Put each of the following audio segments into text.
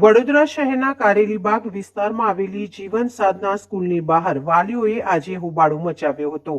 વડોદરા શહેરના કારેલીબાગ વિસ્તારમાં આવેલી જીવન સાધના સ્કૂલની બહાર વાલીઓએ આજે હોબાળો મચાવ્યો હતો।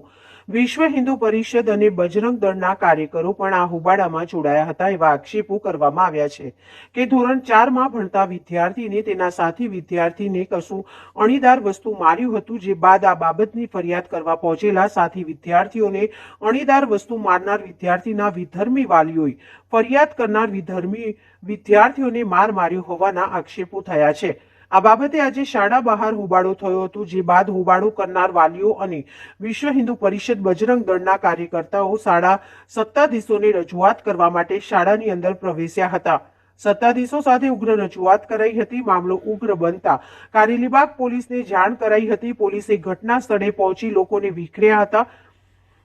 વિશ્વ હિન્દુ પરિષદ અને બજરંગ દળના કાર્યકરો પણ આ હોબાળામાં જોડાયા હતા। એવા આક્ષેપો કરવામાં આવ્યા છે કે ધોરણ 4માં ભણતા વિદ્યાર્થીને તેના સાથી વિદ્યાર્થીને કશું અણીદાર વસ્તુ માર્યું હતું, જે બાદ આ બાબતની ફરિયાદ કરવા પહોંચેલા સાથી વિદ્યાર્થીઓને અણીદાર વસ્તુ મારનાર વિદ્યાર્થીના વિધર્મી વાલીઓએ ફરિયાદ કરનાર વિધર્મી વિદ્યાર્થીઓને માર માર્યો હોવાના આક્ષેપો થયા છે। આ બાબતે આજે શાળા બહાર હોબાળો થયો હતો, જે બાદ હોબાળો કરનાર વાલીઓ અને વિશ્વ હિન્દુ પરિષદ બજરંગ દળના કાર્યકર્તાઓ શાળા સત્તાધીશોને રજૂઆત કરવા માટે શાળાની અંદર પ્રવેશ્યા હતા। સત્તાધીશો સાથે ઉગ્ર રજૂઆત કરાઈ હતી। મામલો ઉગ્ર બનતા કારેલીબાગ પોલીસને જાણ કરાઈ હતી। પોલીસે ઘટના સ્થળે પહોંચી લોકોને વિખર્યા હતા।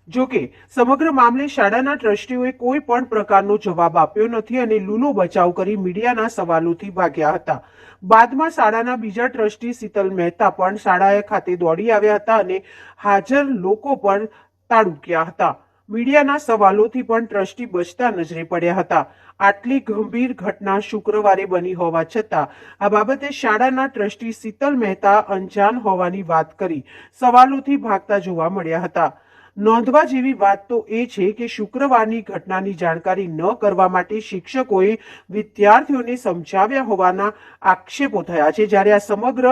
જોકે સમગ્ર મામલે શાળાના ટ્રસ્ટીઓએ કોઈ પણ પ્રકારનો જવાબ આપ્યો નથી અને લૂલો બચાવ કરી મીડિયાના સવાલોથી ભાગ્યા હતા। બાદમાં શાળાના બીજા ટ્રસ્ટી શીતલ મહેતા પણ શાળા ખાતે દોડી આવ્યા હતા અને હાજર લોકો પર તાડુક્યા હતા। મીડિયાના સવાલોથી પણ ટ્રસ્ટી બચતા નજરે પડ્યા હતા। આટલી ગંભીર ઘટના શુક્રવારે બની હોવા છતાં આ બાબતે શાળાના ટ્રસ્ટી શીતલ મહેતા અંજાન હોવાની વાત કરી સવાલોથી ભાગતા જોવા મળ્યા હતા। નોંધવા જેવી વાત તો એ છે કે શુક્રવારની ઘટનાની જાણકારી ન કરવા માટે શિક્ષકોએ વિદ્યાર્થીઓને સમજાવ્યા હોવાના આક્ષેપો થયા છે, જ્યારે આ સમગ્ર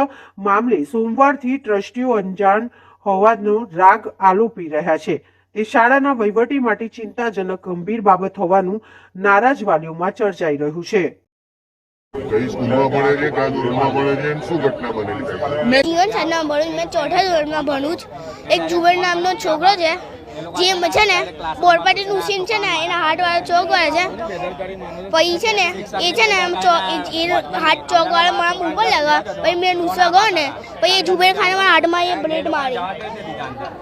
મામલે સોમવારથી ટ્રસ્ટીઓ અંજાન હોવાનો રાગ આલોપી રહ્યા છે। તે શાળાના વહીવટી માટે ચિંતાજનક ગંભીર બાબત હોવાનું નારાજ વાલીઓમાં ચર્ચાઈ રહ્યું છે। કઈ સ્કૂલમાં ભણે છે, કયા ધોરણમાં ભણે છે અને શું ઘટના બનેલી છે? मैं जीवन साधना भणું मैं चौथा ધોરણમાં ભણું છું। એક જુબેર નામનો છોકરો છે જે છે ને બોરપાટીનું સીન છે ને એના હાથવાળા ચોક વાળા છે, પછી છે ને એ છે ને હાથ ચોક વાળા મારા મુંહ પર લગા, પછી મેં નુસવા ગયો ને પછી એ જુબેર ખાને મારા હાથમાં એ બ્લેડ મારી।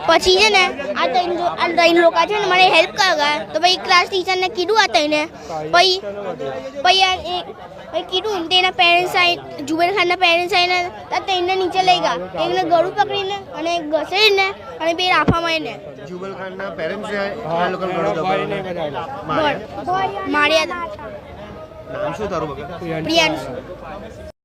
પછી છે ને આ ત્રણ લોકો છે ને મને હેલ્પ કરવા, તો પછી ક્લાસ ટીચરને કીધું આ તઈને, પછી કીધું તેના પેરેન્ટ્સ આવી, જુબેર ખાનના પેરેન્ટ્સ આવીને તેને નીચે લઈ ગયા, એકને ગળું પકડીને અને એક ઘસેડીને અને બે રાફા મારીને જુબેર ખાનના પેરેન્ટ્સ માર્યા હતા। નામ શું તારું? પ્રિયાંશ।